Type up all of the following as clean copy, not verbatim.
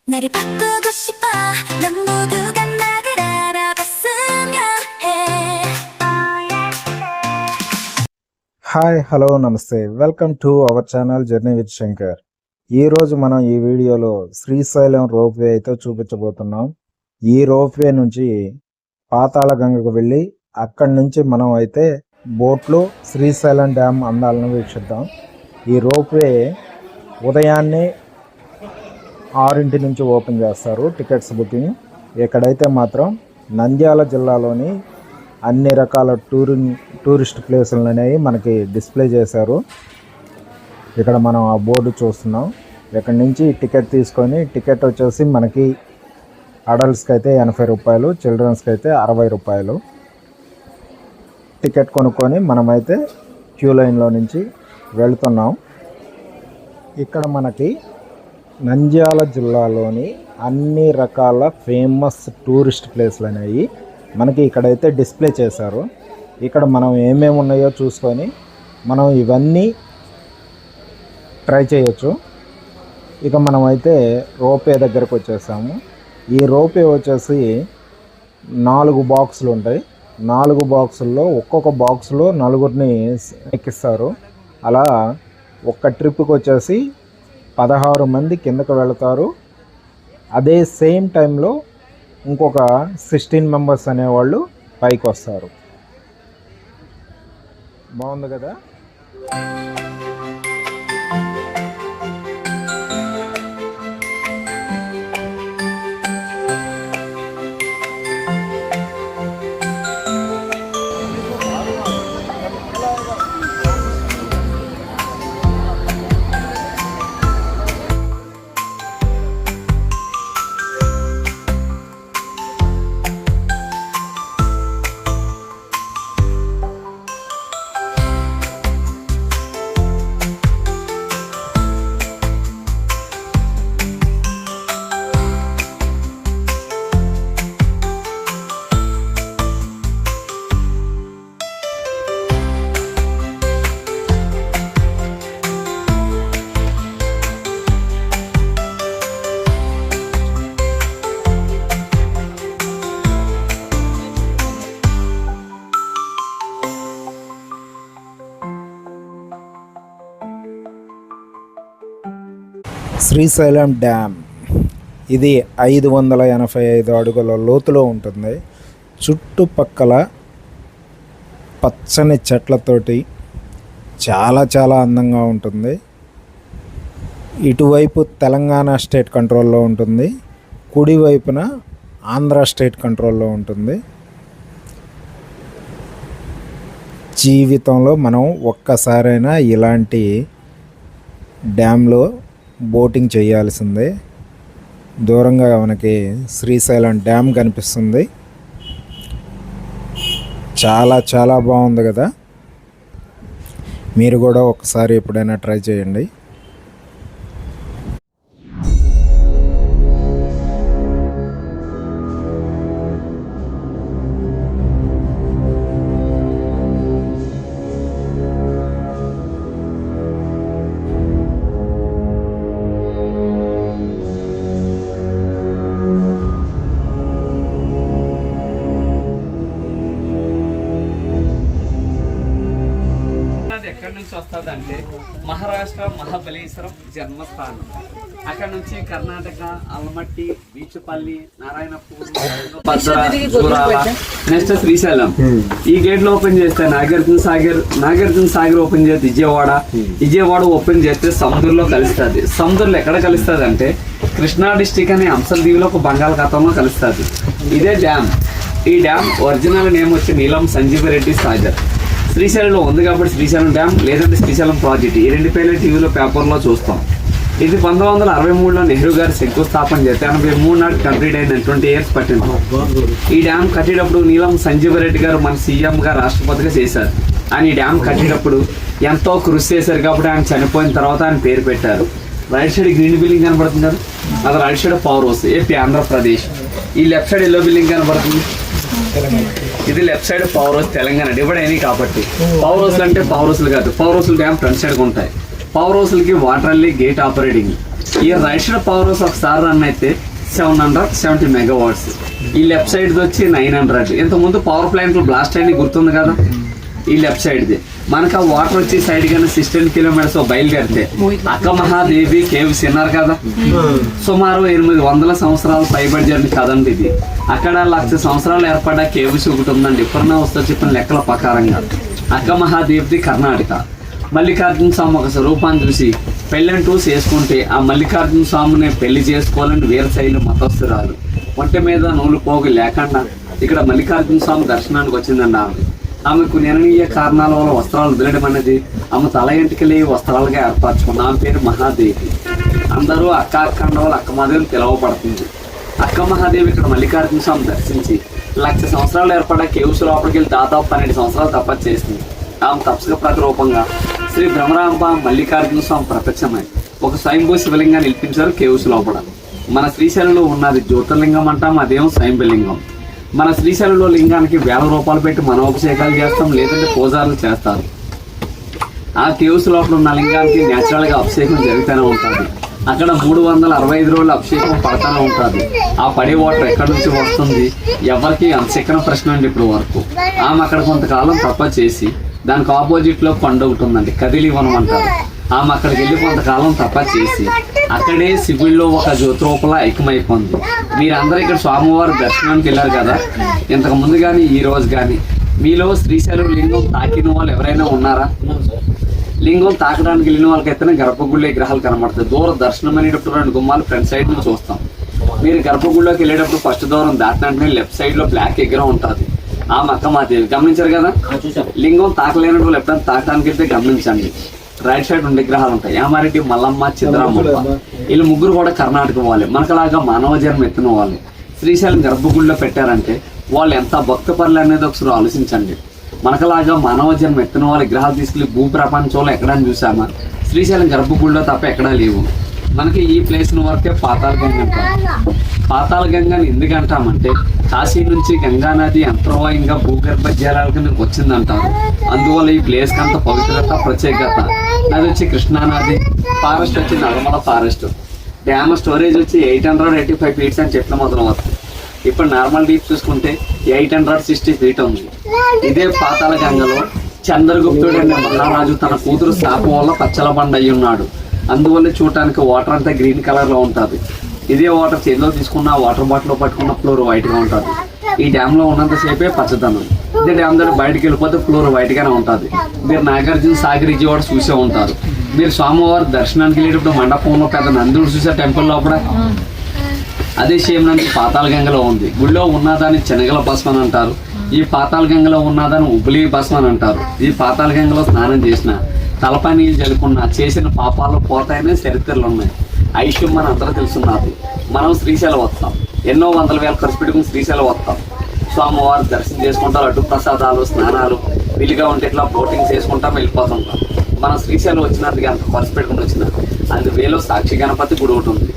나를 바꾸고 싶어 넌 모두가 나를 알아봤으면 해. Hi hello నమస్తే welcome to our channel journey with Shankar. ఈరోజు మనం ఈ వీడియోలో శ్రీశైలం రోప్వే అయితే చూపించబోతున్నాం. ఈ రోప్వే నుంచి పాతాళ గంగకు వెళ్ళి అక్కడి నుంచి మనం అయితే బోట్లో శ్రీశైలం డ్యామ్ అందాలను వీక్షిద్దాం. ఈ రోప్వే ఉదయాన్నే 6 నుంచి ఓపెన్ చేస్తారు టికెట్స్ బుకింగ్. ఇక్కడైతే మాత్రం నంద్యాల జిల్లాలోని అన్ని రకాల టూరిస్ట్ ప్లేసులు అనేవి మనకి డిస్ప్లే చేశారు. ఇక్కడ మనం ఆ బోర్డు చూస్తున్నాం. ఇక్కడ నుంచి టికెట్ తీసుకొని టికెట్ వచ్చేసి మనకి అడల్ట్స్కి అయితే 80 రూపాయలు, చిల్డ్రన్స్కి అయితే 60 రూపాయలు. టికెట్ కొనుక్కొని మనమైతే క్యూ లైన్లో నుంచి వెళ్తున్నాం. ఇక్కడ మనకి నంద్యాల జిల్లాలోని అన్ని రకాల ఫేమస్ టూరిస్ట్ ప్లేస్లు అనేవి మనకి ఇక్కడైతే డిస్ప్లే చేశారు. ఇక్కడ మనం ఏమేమి ఉన్నాయో చూసుకొని మనం ఇవన్నీ ట్రై చేయొచ్చు. ఇక మనమైతే రోపే దగ్గరకు వచ్చేసాము. ఈ రోపే వచ్చేసి 4 బాక్సులు ఉంటాయి. 4 బాక్సుల్లో ఒక్కొక్క బాక్స్లో 4గురిని ఎక్కిస్తారు. అలా ఒక్క ట్రిప్కి వచ్చేసి 16 మంది కిందకు వెళతారు. అదే సేమ్ టైంలో ఇంకొక 16 మెంబర్స్ అనేవాళ్ళు పైకి వస్తారు. బాగుంది కదా. శ్రీశైలం డ్యామ్ ఇది 585 అడుగుల లోతులో ఉంటుంది. చుట్టుపక్కల పచ్చని చెట్లతోటి చాలా చాలా అందంగా ఉంటుంది. ఇటువైపు తెలంగాణ స్టేట్ కంట్రోల్లో ఉంటుంది, కుడివైపున ఆంధ్ర స్టేట్ కంట్రోల్లో ఉంటుంది. జీవితంలో మనం ఒక్కసారైనా ఇలాంటి డ్యామ్లో బోటింగ్ చేయాల్సిందే. దూరంగా మనకి శ్రీశైలం డ్యామ్ కనిపిస్తుంది. చాలా చాలా బాగుంది కదా. మీరు కూడా ఒకసారి ఎప్పుడైనా ట్రై చేయండి. ఎక్కడి నుంచి వస్తుందంటే మహారాష్ట్ర మహాబలేశ్వరం జన్మస్థానం. అక్కడ నుంచి కర్ణాటక అల్మట్టి, బీచుపల్లి, నారాయణపూర్, నెక్స్ట్ శ్రీశైలం. ఈ గేట్ లో ఓపెన్ చేస్తే నాగార్జున సాగర్ ఓపెన్ చేస్తే విజయవాడ ఓపెన్ చేస్తే సముద్రంలో కలుస్తుంది. సముద్రంలో ఎక్కడ కలుస్తుంది అంటే కృష్ణా డిస్టిక్ అనే అంశలదీవిలో ఒక బంగాళాఖాతంలో కలుస్తుంది. ఇదే డ్యామ్. ఈ డ్యామ్ ఒరిజినల్ నేమ్ వచ్చి నీలం సంజీవరెడ్డి సాగర్. శ్రీశైలంలో ఉంది కాబట్టి శ్రీశైలం డ్యామ్, లేదంటే శ్రీశైలం ప్రాజెక్ట్, ఈ 2 పేర్లు టీవీలో పేపర్లో చూస్తాం. ఇది 1963లో నెహ్రూ గారు శంకుస్థాపన చేస్తే 83 నాటి కంప్లీట్ అయింది. 20 ఇయర్స్ పట్టింది. ఈ డ్యామ్ కట్టేటప్పుడు నీలం సంజీవరెడ్డి గారు మన సీఎంగా రాష్ట్రపతిగా చేశారు. ఆయన ఈ డ్యామ్ కట్టేటప్పుడు ఎంతో కృషి చేశారు కాబట్టి ఆయన చనిపోయిన తర్వాత ఆయన పేరు పెట్టారు. రైట్ సైడ్ గ్రీన్ బిల్డింగ్ కనబడుతుంది కదా, అది right side power house, AP Andhra Pradesh. ఈ లెఫ్ట్ సైడ్ ఎల్లో బిల్డింగ్ కనబడుతుంది, ఇది left side power house Telangana. Divide అయినాయి కాబట్టి పవర్ హౌస్లు అంటే పవర్ హౌస్లు కాదు, పవర్ హౌస్లు డ్యామ్ ఫ్రంట్ సైడ్గా ఉంటాయి. పవర్ హౌస్లకి వాటర్ అల్లి గేట్ ఆపరేటింగ్. ఈ రైట్ సైడ్ పవర్ హౌస్ ఒకసారి రన్ అయితే 770 మెగావాట్స్. ఈ లెఫ్ట్ సైడ్ వచ్చి 900. ఇంతకుముందు పవర్ ప్లాంట్ బ్లాస్ట్ అయింది గుర్తుంది కదా, ఈ లెఫ్ట్ సైడ్ది. మనకు ఆ వాటర్ వచ్చి సైడ్ గానే 16 కిలోమీటర్స్ బయలుదేరితే అక్క మహాదేవి కేవ్స్ విన్నారు కదా, సుమారు 800 సంవత్సరాలు పైబడి జరిగిన కదండి ఇది. అక్కడ 1,00,000 సంవత్సరాలు ఏర్పడ్డ కేవ్స్ ఒకటి ఉందండి. ఇప్పుడున్న వస్తే చెప్పిన లెక్కల ప్రకారంగా అక్క మహాదేవిది కర్ణాటక. మల్లికార్జున స్వామి ఒక స్వరూపాన్ని చూసి పెళ్ళంటూ చేసుకుంటే ఆ మల్లికార్జున స్వామిని పెళ్లి చేసుకోవాలని వీరశైలి మతస్థురాలు ఒంటి మీద నూలు పోగు లేకుండా ఇక్కడ మల్లికార్జున స్వామి దర్శనానికి వచ్చిందండి. ఆమెకు నిర్ణీయ కారణాల వల్ల వస్త్రాలు వదిలేయడం అనేది ఆమె తల ఎంటికలే వస్త్రాలుగా ఏర్పరచుకున్న ఆమె పేరు మహాదేవి. అందరూ అక్క అక్కండవాళ్ళు అక్క మహాదేవి పిలువబడుతుంది. అక్క మహాదేవి ఇక్కడ మల్లికార్జున స్వామి దర్శించి 1,00,000 సంవత్సరాలు ఏర్పడ్డ కేవ్స్ లోపలికి వెళ్ళి దాదాపు 12 సంవత్సరాలు తపస్సు చేసింది. ఆమె తపస్సుగా ప్రతిరూపంగా శ్రీ భ్రమరాంబ మల్లికార్జున స్వామి ప్రత్యక్షమై ఒక స్వయంభూ శివలింగాన్ని నిలిపించారు కేవ్స్ లోపల. మన శ్రీశైలంలో ఉన్నది జ్యోతిర్లింగం అంటాం, అదేమో స్వయంభలింగం. మన శ్రీశైలంలో లింగానికి 1000 రూపాయలు పెట్టి మనోభిషేకాలు చేస్తాం, లేదంటే పూజారులు చేస్తారు. ఆ కేవ్స్ లోపల ఉన్న లింగానికి న్యాచురల్గా అభిషేకం జరుగుతూనే ఉంటుంది. అక్కడ 365 రోజులు అభిషేకం పడతానే ఉంటుంది. ఆ పడే వాటర్ ఎక్కడి నుంచి వస్తుంది ఎవరికి అంతెక్కన ప్రశ్న అండి ఇప్పుడు వరకు. ఆమె అక్కడ కొంతకాలం తపస్సు చేసి దానికి ఆపోజిట్లో కొండ ఒకటి ఉందండి, కదిలివనం అంటారు. ఆమె అక్కడికి వెళ్ళి కొంతకాలం తపస్సు చేసి అక్కడే శివుల్లో ఒక జ్యోతిరూపలా ఐక్యమైపోయింది. మీరందరూ ఇక్కడ స్వామివారి దర్శనానికి వెళ్ళారు కదా, ఇంతకు ముందు కానీ ఈ రోజు కానీ మీలో శ్రీశైలం లింగం తాకిన వాళ్ళు ఎవరైనా ఉన్నారా? లింగం తాకడానికి వెళ్ళిన వాళ్ళకైతేనే గర్భగుడి విగ్రహాలు కనబడతాయి. దూర దర్శనం అనేటప్పుడు 2 గుమ్మాలు ఫ్రంట్ సైడ్ నుంచి చూస్తాం. మీరు గర్భగుడిలోకి వెళ్ళేటప్పుడు ఫస్ట్ దూరం దాటినట్టునే లెఫ్ట్ సైడ్ లో బ్లాక్ విగ్రహం ఉంటుంది. ఆ మక్క మాదేవి గమనించారు కదా. లింగం తాకలేని వాళ్ళు ఎప్పుడైనా తాకడానికి వెళ్తే గమనించండి, రైట్ సైడ్ 2 విగ్రహాలు ఉంటాయి. యామారెడ్డి, మల్లమ్మ, చిద్రామ్మ. వీళ్ళు ముగ్గురు కూడా కర్ణాటక వాళ్ళే. మనకలాగా మానవ జన్మ ఎత్తిన వాళ్ళు శ్రీశైలం గర్భగుడిలో పెట్టారంటే వాళ్ళు ఎంత భక్త పనులు అనేది ఒకసారి ఆలోచించండి. మనకలాగా మానవ జన్మ ఎత్తిన వాళ్ళ విగ్రహాలు తీసుకెళ్ళి భూ ప్రపంచంలో ఎక్కడని చూసామా? శ్రీశైలం గర్భగుడిలో తప్ప ఎక్కడా లేవు. మనకి ఈ ప్లేస్ వరకే పాతాళ గంగ అంటాం. పాతాళ గంగని ఎందుకంటామంటే కాశీ నుంచి గంగా నది అంతర్వాయంగా భూగర్భ జలాల కిందకి వచ్చిందంటారు. అందువల్ల ఈ ప్లేస్ కంత పవిత్రత, ప్రత్యేకత. నది వచ్చి కృష్ణా నది, ఫారెస్ట్ వచ్చి నర్మల ఫారెస్ట్. డ్యామ్ స్టోరేజ్ వచ్చి 885 ఫీట్స్ అని చెట్లు మొదలు వస్తుంది. ఇప్పుడు నార్మల్ డీప్ చూసుకుంటే 860 ఫీట్ ఉంది. ఇదే పాతాళ గంగలో చంద్రగుప్తుడు అనే మహారాజు తన కూతురు శాపం వల్ల పచ్చల బండ అయి ఉన్నాడు. అందువల్ల చూడటానికి వాటర్ అంతా గ్రీన్ కలర్ లో ఉంటుంది. ఇదే వాటర్ చేతిలో తీసుకున్న వాటర్ బాటిల్ పట్టుకున్న ఫ్లోర్ వైట్ గా ఉంటుంది. ఈ డ్యామ్ లో ఉన్నంతసేపే పచ్చదనం. ఇదే డ్యామ్ దగ్గర బయటకు వెళ్ళిపోతే ఫ్లోర్ వైట్ గానే ఉంటుంది. మీరు నాగార్జున సాగర్ విజయవాడ చూసే ఉంటారు. మీరు స్వామివారి దర్శనానికి వెళ్ళేటప్పుడు మండపంలో పెద్ద నందుడు చూసే టెంపుల్ లోపల అదే సేమ్ నంది పాతాళ గంగలో ఉంది. గుడిలో ఉన్నదాన్ని శనగల భస్మం అంటారు. ఈ పాతాళ గంగలో ఉన్నదాన్ని ఉబులి భస్మం అంటారు. ఈ పాతాళ గంగలో స్నానం చేసిన తలపై నీళ్ళు జలుకున్న చేసిన పాపాలు పోతాయనే చరిత్రలు ఉన్నాయి. ఐశ్వర్యం మన అందరూ తెలుసున్నారు. మనం శ్రీశైలం వస్తాం, ఎన్నో 100,000 ఖర్చు పెట్టుకుని శ్రీశైలం వస్తాం. స్వామివారి దర్శనం చేసుకుంటారు, అడ్డు ప్రసాదాలు, స్నానాలు వీలుగా ఉంటే ఇట్లా బోటింగ్ చేసుకుంటాం, వెళ్ళిపోతుంటాం. మనం శ్రీశైలం వచ్చినందుకు అంత ఖర్చు పెట్టుకుని వచ్చిన అందువేలో సాక్షి గణపతి గుడి ఒకటి ఉంది.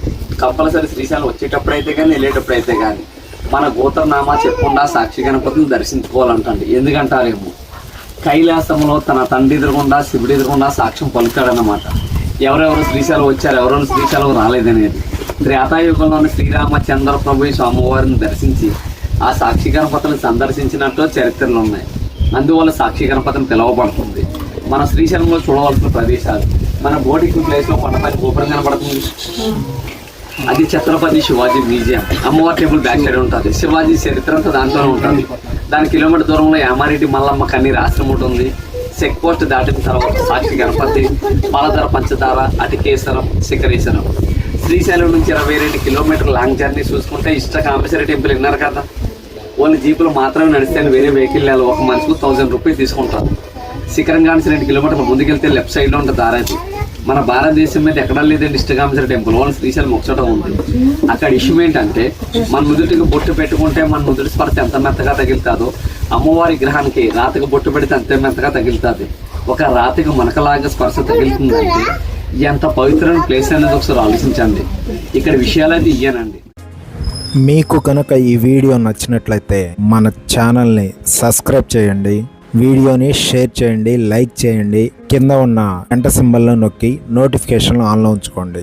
కంపల్సరీ శ్రీశైలం వచ్చేటప్పుడు అయితే కానీ వెళ్ళేటప్పుడు అయితే కానీ మన గోత్రనామా చెప్పకుండా సాక్షి గణపతిని దర్శించుకోవాలంటండి. ఎందుకంటారేమో కైలాసంలో తన తండ్రి ఎదురుగుండా శివుడి ఎదురుగుండా సాక్ష్యం పలుకుతాడనమాట. ఎవరెవరు శ్రీశైలం వచ్చారు, ఎవరెవరు శ్రీశైలం రాలేదనేది. త్రేతాయుగంలోని శ్రీరామచంద్ర ప్రభు స్వామివారిని దర్శించి ఆ సాక్షి గణపతిని సందర్శించినట్టు చరిత్రలు ఉన్నాయి. అందువల్ల సాక్షి గణపతిని పిలువబడుతుంది. మన శ్రీశైలంలో చూడవలసిన ప్రదేశాలు మన బోటింగ్ ప్లేస్ లో కొండపై గోపురం కనబడుతుంది. అది ఛత్రపతి శివాజీ మ్యూజియం. అమ్మవారి టెంపుల్ బ్యాక్ సైడ్ ఉంటుంది. శివాజీ చరిత్ర అంతా దాంట్లోనే ఉంటుంది. దాని కిలోమీటర్ దూరంలో యామారెడ్డి మల్లమ్మ కన్నీరు ఆశ్రమం ఉంటుంది. చెక్ పోస్ట్ దాటిన తర్వాత సాక్షి గణపతి, పాలధార, పంచదార, అటికేశ్వరం, శిఖరేశ్వరం. శ్రీశైలం నుంచి 22 కిలోమీటర్ లాంగ్ జర్నీ చూసుకుంటే ఇష్టకామేశ్వరి టెంపుల్ విన్నారు కదా. ఓన్లీ జీపులు మాత్రమే నడిస్తే వేరే వెహికల్ ఒక మనిషికి 1000 రూపీస్ తీసుకుంటారు. శిఖరం కానీ 2 కిలోమీటర్లు ముందుకెళ్తే లెఫ్ట్ సైడ్ లో ఉంటుంది దారాది. మన భారతదేశం మీద ఎక్కడా లేదండి ఇష్టకామేశ్వరి టెంపుల్, ఓన్లీ శ్రీశైలం ఒకచోట ఉంది. అక్కడ ఇష్యూ ఏంటంటే మన నుదుటికి బొట్టు పెట్టుకుంటే మన నుదుటి స్పర్శ ఎంత మెత్తగా తగులుతుందో అమ్మవారి గ్రహానికి రాతికి బొట్టు పెడితే అంతే మెత్తగా తగులుతుంది. ఒక రాతికి మనకలాగా స్పర్శ తగులుతుందంటే ఎంత పవిత్రమైన ప్లేస్ అనేది ఒకసారి ఆలోచించండి. ఇక్కడ విషయాలు అయితే ఇయ్యానండి. మీకు కనుక ఈ వీడియో నచ్చినట్లయితే మన ఛానల్ని సబ్స్క్రైబ్ చేయండి, వీడియోని షేర్ చేయండి, లైక్ చేయండి, కింద ఉన్న గంట సింబల్ను నొక్కి నోటిఫికేషన్లు ఆన్లో ఉంచుకోండి.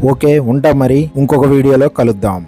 ఓకే ఉంటాం మరి, ఇంకొక వీడియోలో కలుద్దాం.